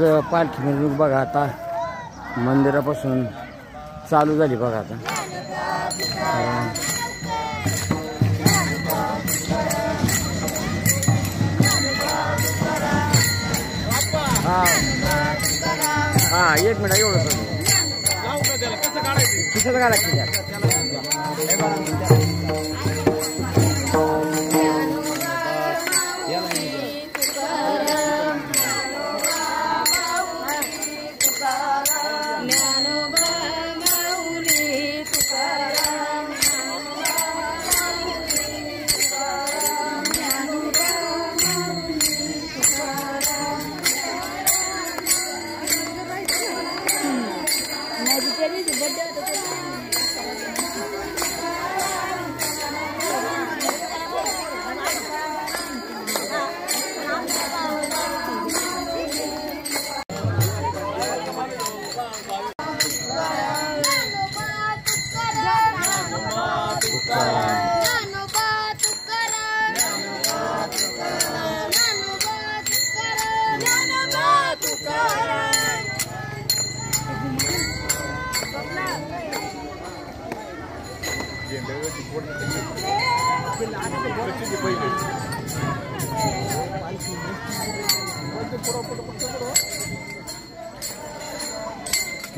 पालखी मिरवणूक बघा आता मंदिरापासून चालू झाली बघा आता। हा एक मिनिट एवढं कसं काढायचं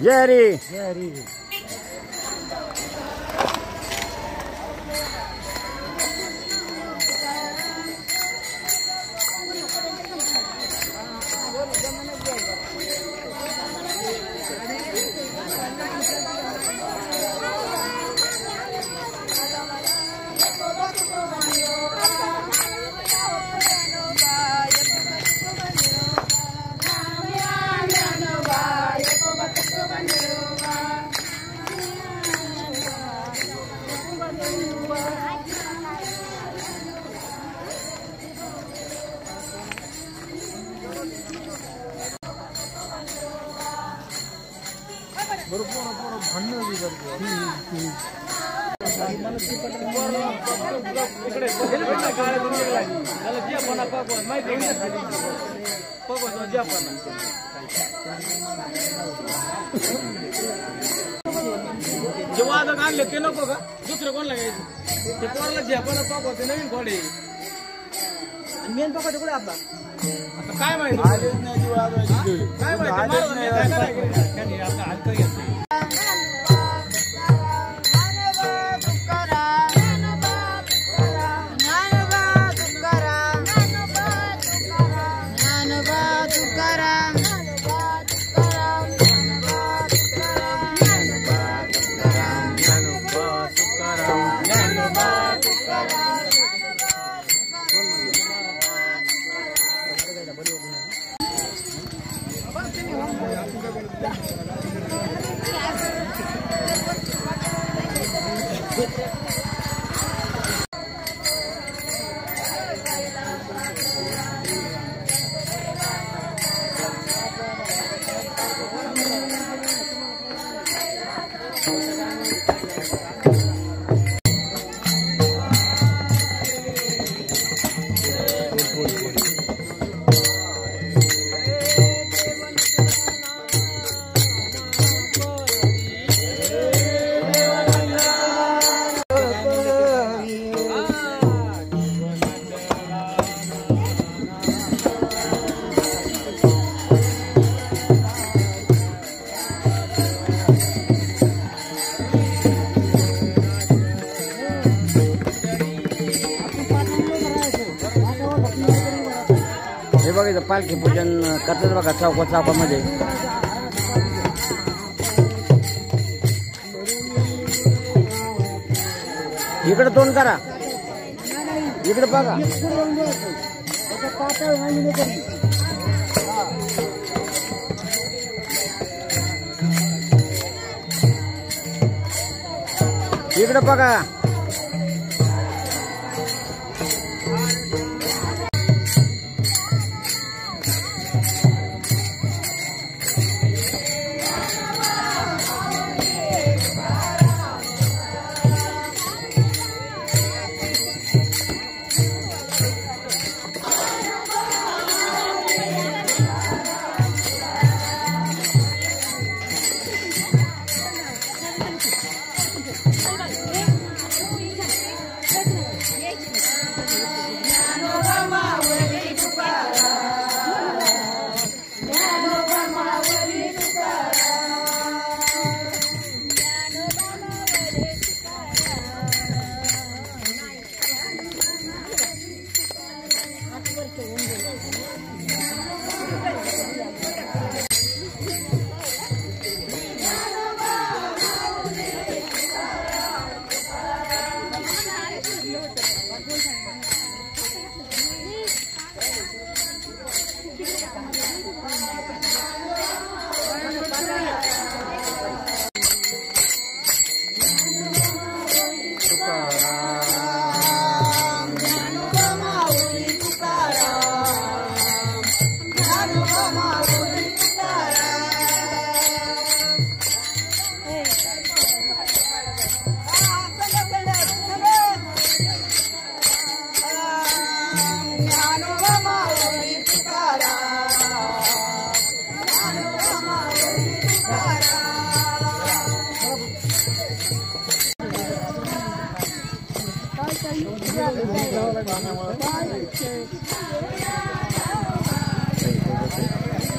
जय हरी जय हरी। जेव्हा आता आणले ते नको का दुसरं कोण लागायचं ते पोराला झेपायला पाकवते नवीन खोडे मेन पकडते कुठे आपला आता काय माहिती काय माहिती आपला हलकं घेतलं बघायचं पालखी पूजन करतात बघा चौकामध्ये। इकडे तोंड करा इकडे बघा इकडे बघा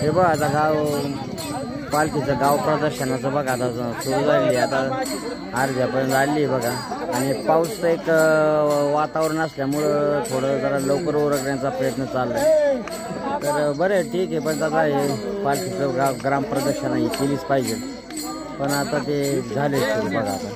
हे बघ आता गाव पालखीचं गाव प्रदर्शनाचं बघा आता सुरू झाली, आता अर्ध्यापर्यंत आली बघा. आणि पाऊस एक वातावरण असल्यामुळं थोडं जरा लवकर उरकण्याचा प्रयत्न चाललाय. तर बरं ठीक आहे, पण आता हे पालखीचं ग्राम प्रदर्शन ही केलीच पाहिजे. पण आता ते झाले सुरू बघा आता.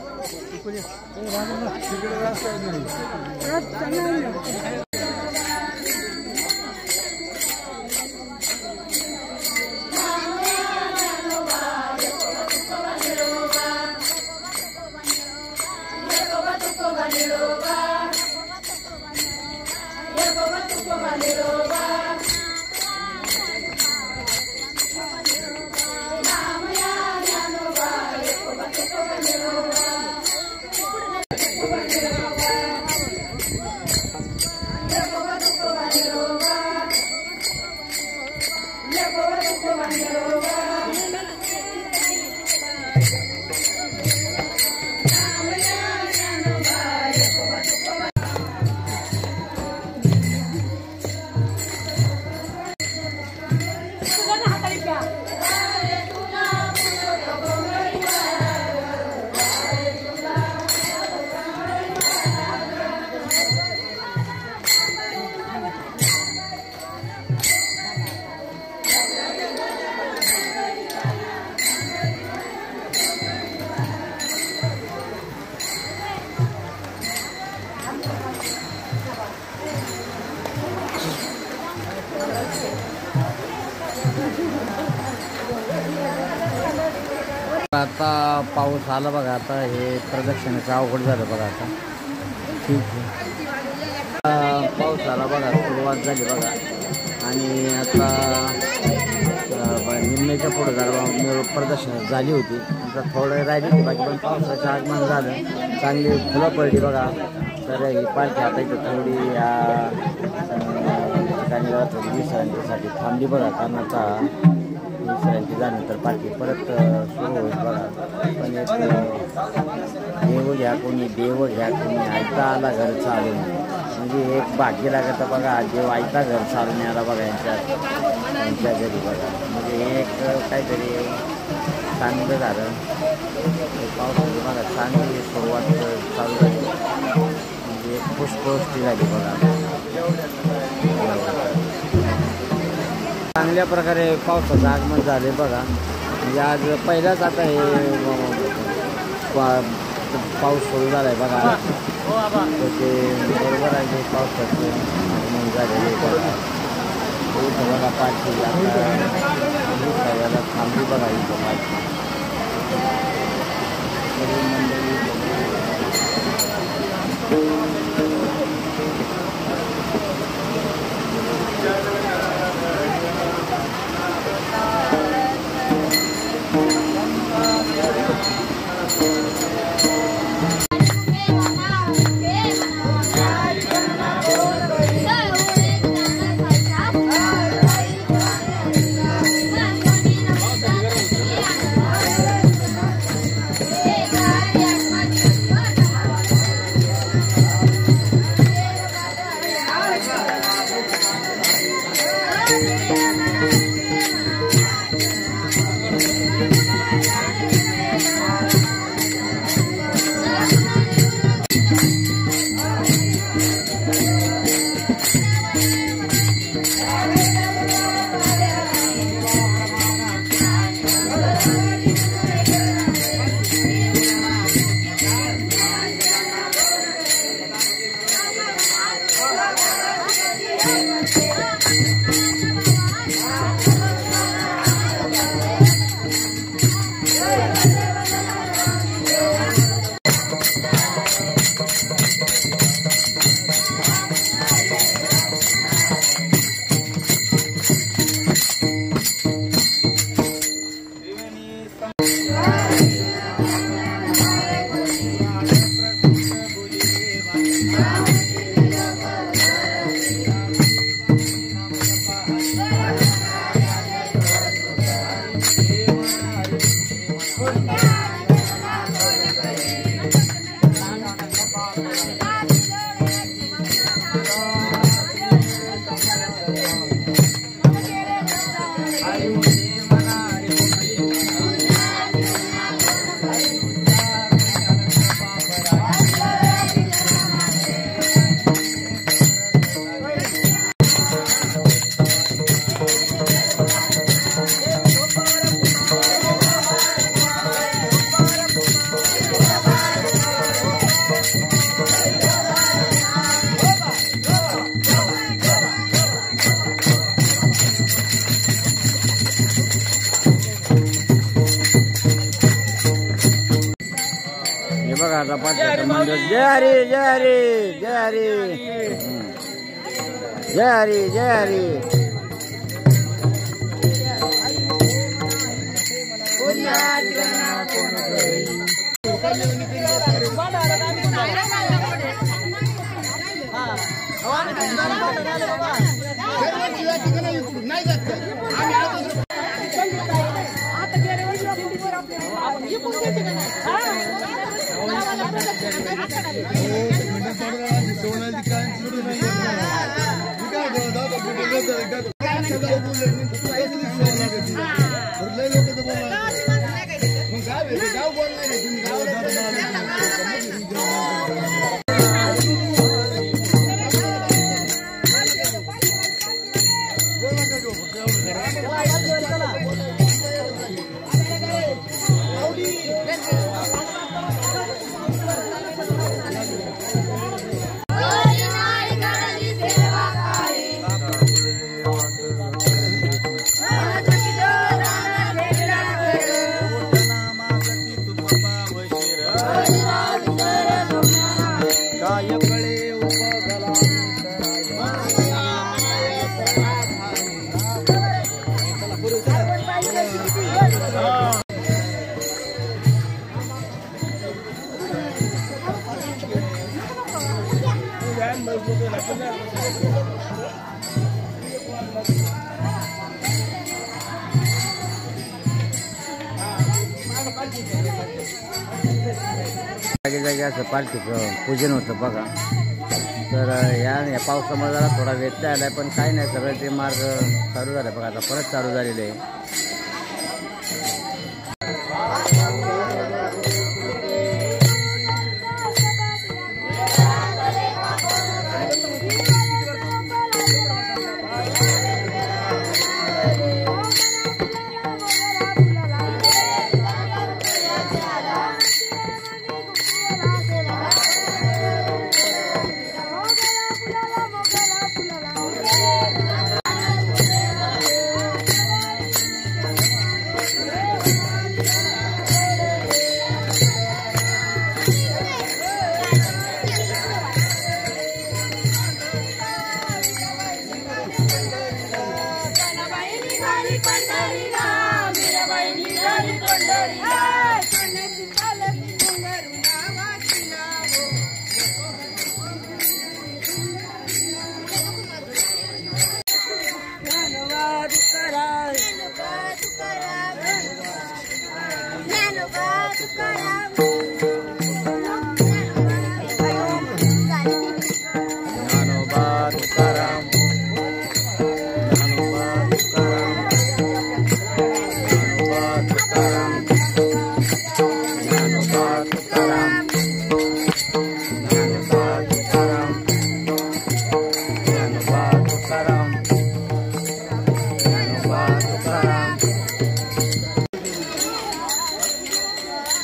आता पाऊस आला बघा, आता हे प्रदक्षिणाचं अवघड झालं बघा. आता ठीक आहे, पाऊस आला बघा, सुरुवात झाली बघा. आणि आता निम्म्याच्या पुढे जरा प्रदर्शन झाली होती, आता थोडं राहिली होती बाकी, पण पावसाचं आगमन झालं, चांगली फुलं पडली बघा. तर ही पालखी आता इथं थोडी या ठिकाणी थोडी विश्रांतीसाठी थांबली बघा, कारण आता विश्रांती झाल्यानंतर पालखी परत सुरू होईल बघा. पण एक देव घ्या कोणी, देव घ्या कोणी, आयता आला घर चालून, म्हणजे एक भाग्य लागतं बघा. देव आयता घर चालून आला बघा यांच्या घरी बघा. म्हणजे एक काहीतरी चांगलं झालं, पावसाची बघा चांगली सुरुवात चालू झाली, म्हणजे एक पुष्पवृष्टी झाली बघा. चांगल्या प्रकारे पावसाचं आगमन झाले बघा. म्हणजे आज पहिलाच आता हे पाऊस सुरू झाला आहे बघा. तर ते बरोबर आहे, पावसाचं आगमन झालेलं बघा. इथं बघा पालखी आता थांबली बघा, इथं पालखी Yeah. आता पाठीचं मंदिर. जय हरी जय हरी जय हरी जय हरी जय हरी. जागी जागी असं पालखीचं पूजन होतं बघा. तर या पावसामुळे जरा थोडा व्यत्यय आलाय, पण काही नाही, सगळं ते मार्ग चालू झाले बघा. आता परत चालू झालेले आहे.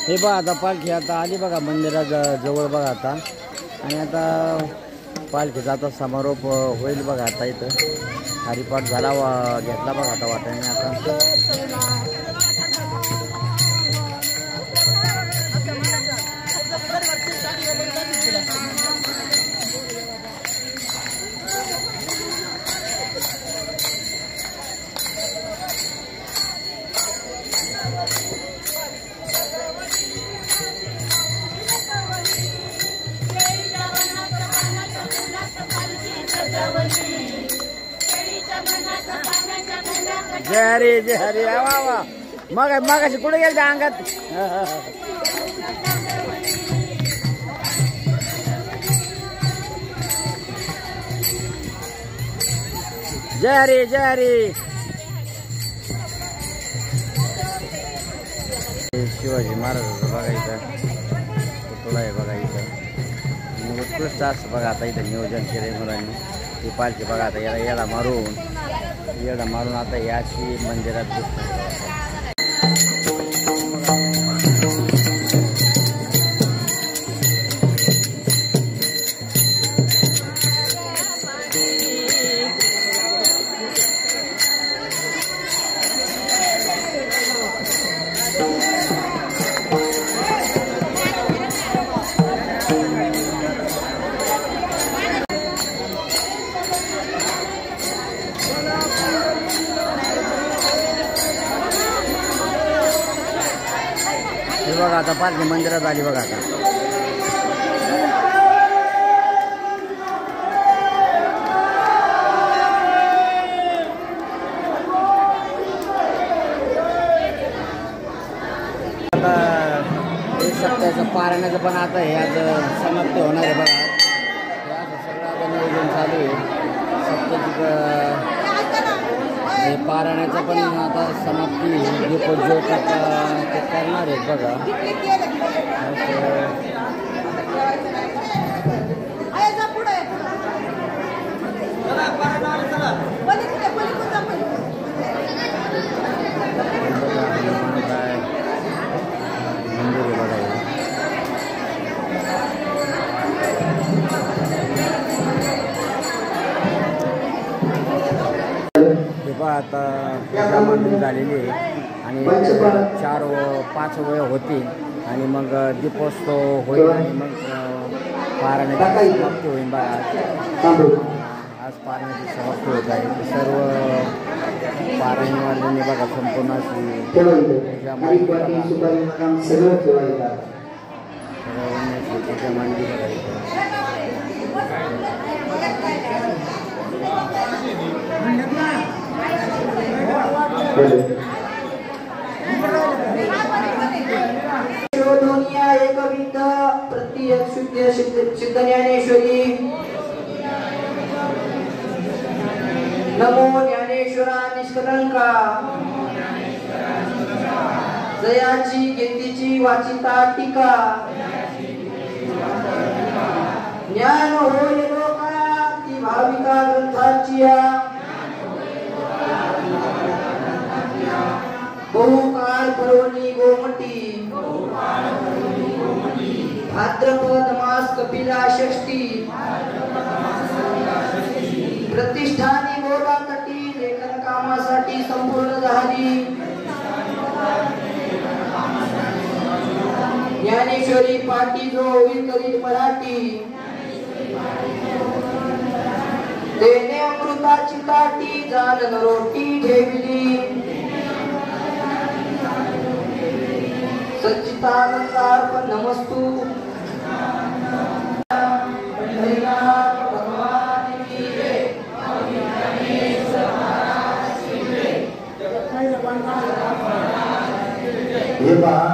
हे बघा आता पालखी आता आली बघा मंदिरा जवळ बघा आता. आणि आता पालखीचा आता समारोप होईल बघा. आता इथं हरिपाठ झाला घेतला बघा आता वाटाने. आता जय हरी जय हरी. वा वा. मगाशी कुठे गेल त्या अंगात. जय हरी जय हरी. शिवाजी महाराजांचं बघा इथं पुतळा आहे बघा इथं. उत्कृष्ट असं बघा आता इथं नियोजन केलंय मुलांनी. ही पालखी बघा आता याला येडा मारून आता याची मंदिरात बघा आता पालखी मंदिरात आली बघा आता. आता हे सप्त्याचं पारायणाचं पण आता हे आज समाप्ती होणार आहे बघा. हे असं सगळं आता नियोजन चालू आहे सप्त्याची. हे पारायणाचं पण आता समाप्ती दीपोज्योत आता ते करणार आहेत बघा. मंदिर बघा आता पूजा मांडून झालेली आहे आणि 4-5 वेळ होतील आणि मग दीपोत्सव होईल आणि मग पारायणाची समाप्ती होईल बघा. आज पारायणाची समाप्ती होत आहे. सर्व पारायणवाल्यांनी बघा संपूर्ण अशी पूजा मांडली पूजा मांडली दुनिया एकविध प्रत्येक सिद्ध ज्ञानेश्वरी. नमो ज्ञानेश्वरा निष्कलंका. जयाची कीर्तीची वाचिता टीका. ज्ञान होय लोका ती भाविका ग्रंथाची. बहुकाळ करोनी गोमटी. भाद्रपद मास कपिला षष्ठी. प्रतिष्ठानी गोदा तटी लेखन कामासाठी संपूर्ण झाली. ज्ञानेश्वरी पाटी जो होईल करीत मराठी. तेने अमृताची ताटी जाण रोटी ठेवली. सच्चिदानंदार्पण नमस्तु. हे पहा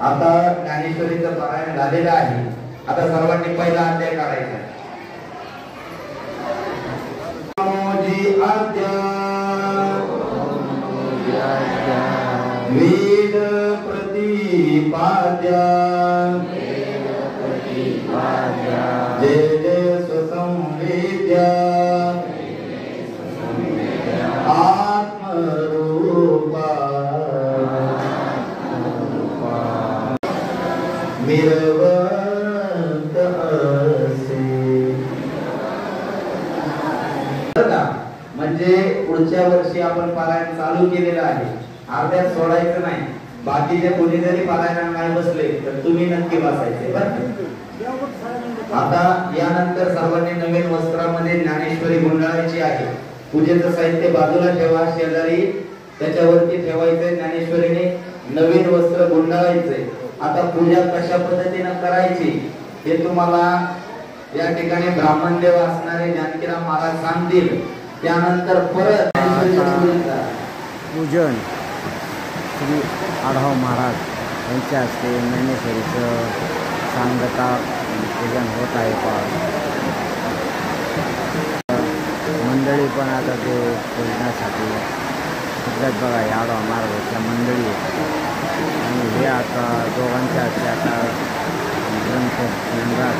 आता ज्ञानेश्वरीचं पारायण झालेलं आहे. आता सर्वांनी पहिला अध्याय काढायचा. वेद प्रतिपाद्य जय जय स्वसंवेद्य आत्मरूपा मिरवत असे. म्हणजे पुढच्या वर्षी आपण पारायण चालू केलेलं आहे. अर्ध्यात सोडायचं नाही. बाकीचे कोणी जरी पारायण नाही बसले तर तुम्ही नक्की बसायचे बरं. आता यानंतर सर्वांनी नवीन वस्त्रामध्ये ज्ञानेश्वरी गुंडाळायची आहे. पूजेचं साहित्य बाजूला ठेवा. शेजारी त्याच्यावरती ठेवायचंय. ज्ञानेश्वरीने नवीन वस्त्र गुंडाळायचंय. आता पूजा कशा पद्धतीने करायची हे तुम्हाला या ठिकाणी ब्राह्मणदेव असणारे जानकीराम महाराज सांगतील. त्यानंतर परत पूजन श्री आढाव महाराज यांच्या हस्ते ज्ञानेश्वरीचं सांगता पूजन होत आहे. मंडळी पण आता ते पूजनासाठी सगळ्यात बघा आढाव महाराजांच्या मंडळी आणि हे आता दोघांच्या हस्ते आता ग्रंथ ज्ञानराज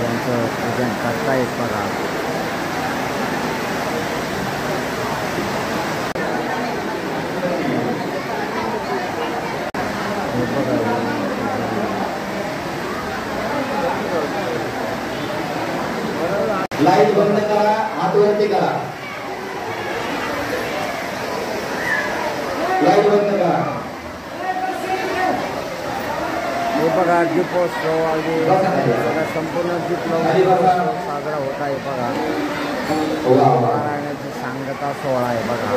यांचं पूजन करतायत बघा. लाईट बंद करा. हात वरती करा. लाईट बंद करा. हे बघा दीपोत्सव अगदी सगळा संपूर्ण दीपोत्सव साजरा होत आहे बघा. पारायणाची सांगता सोहळा आहे बघा.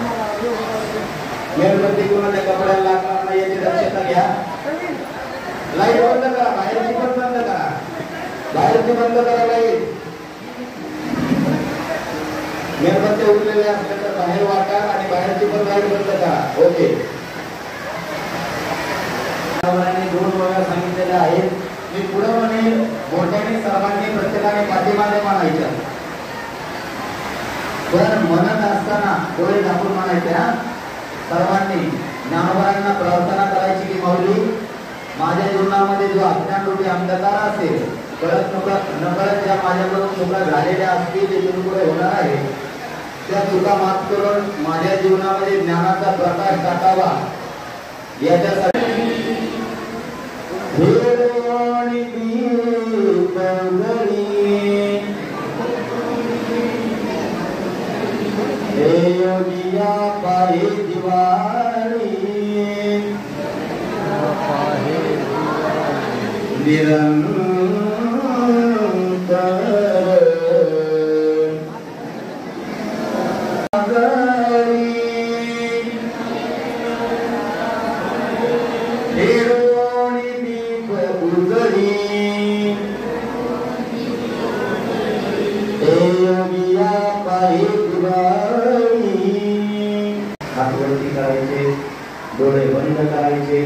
मेणबत्ती कोणाच्या कपड्याला लागणार नाही याची दक्षता घ्या. लाईट बंद करा, बाहेरची पण बंद करा, बाहेरची बंद करा लाईट. मेणबत्त्या उरलेल्या असल्या तर बाहेर वाटा आणि बाहेरची पण लाईट बंद करा. ओके. दोन वेळा सांगितलेल्या आहेत. मी पुढे म्हणेन, मोठ्याने सर्वांनी प्रत्येकाने पाठीमागे म्हणायच्या. पण म्हणत असताना डोळे झाकून म्हणायचे. हा, सर्वांनी ज्ञानोबांना प्रार्थना करायची की माऊली, माझ्या जीवनामध्ये जो अज्ञान रूपी अंधकार असेल, कळत नकळत ज्या माझ्याकडून चुका झालेल्या असतील, इथून पुढे होणार आहे, त्या चुका माफ करून माझ्या जीवनामध्ये ज्ञानाचा प्रकाश टाकावा याच्यासाठी पाहे दिवाळी निरंतर डोळे बंद करायचे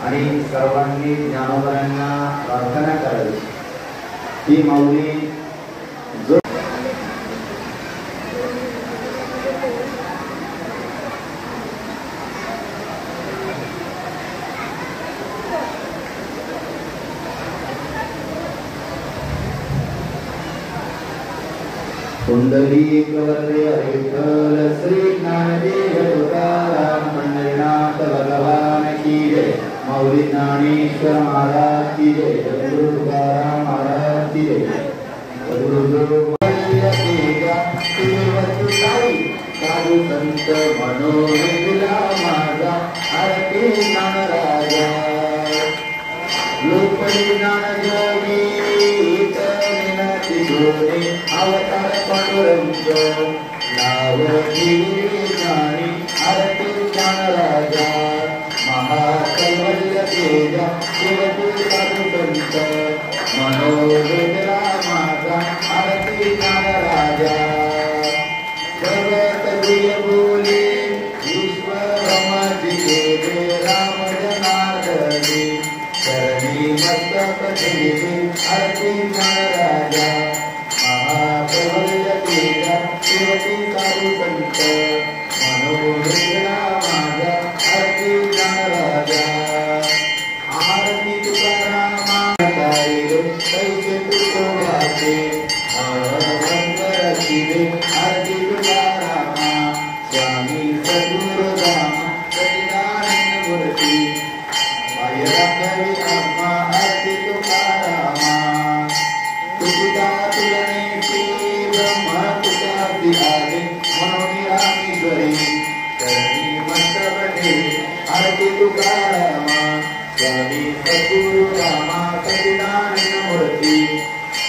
आणि सर्वांनी ज्ञानोबांना प्रार्थना करायची. ही माऊली जो पुंडलीक वरदे विठ्ठल श्री ज्ञानदेव तुकाराम पंढरीनाथ भगवान की जय. माऊली ज्ञानेश्वर महाराज की जय. सद्गुरु तुकाराम महाराज की जय. साधु संत मनोहरा माझा आरती ज्ञानराजा लोकपरी ज्ञानयोगी अवतार पांडुरंग नाव ज्ञानी आरती ज्ञानराजा महाकैवल्य तेजा शिवती साधु संत मनोहरा माझा आरती ज्ञानराजा. जगत प्रिय बोले ईश्वरमाची देवे राम जनार्दनी चरणी मस्तक ठेवे आरती ज्ञानराजा महाकैवल्य तेजा शिवती साधु संत मनोहरा माझा आरती ज्ञानराजा. आरती तुकारामा कैसे तुकोबाचे शिवे आरती तुकारामा स्वामी सद्गुरुराम सच्चिदानंद मूर्ती पायराकवी आत्मा आरती तुकारामा. तुझा तुलनेची ब्रह्म तुझा दिहाले म्हणून रामेश्वरी चरणी मस्तक ठेवे आरती तुकारामा स्वामी सद्गुरुरामा सच्चिदानंद मूर्ती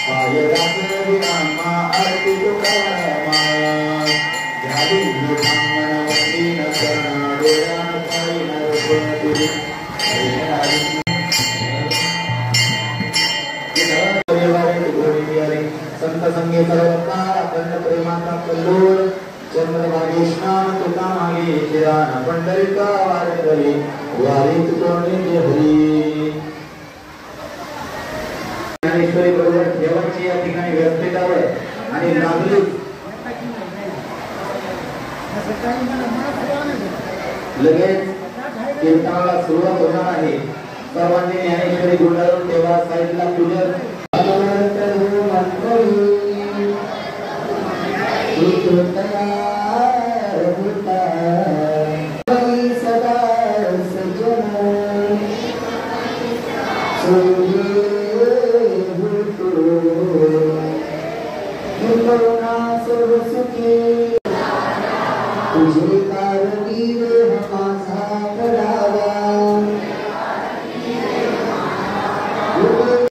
पायराकवी आत्मा आरती तुकारामा. झाली ब्रह्मणवती नसना डोळ्यान पायी नरपती संत संगे सर्वता अखंड प्रेमाचा कल्लोळ चंद्रभागे स्नान तुका मागे चिरान पंढरीका वारकरी वारीत कोणी हरी. ज्ञानेश्वरी बरोबर देवाची या ठिकाणी व्यासपीठावर आणि नागरिक लगेच कीर्तनाला सुरुवात होणार आहे. सर्वांनी ज्ञानेश्वरी गुंडाळून देवा साईडला पूजन मंगल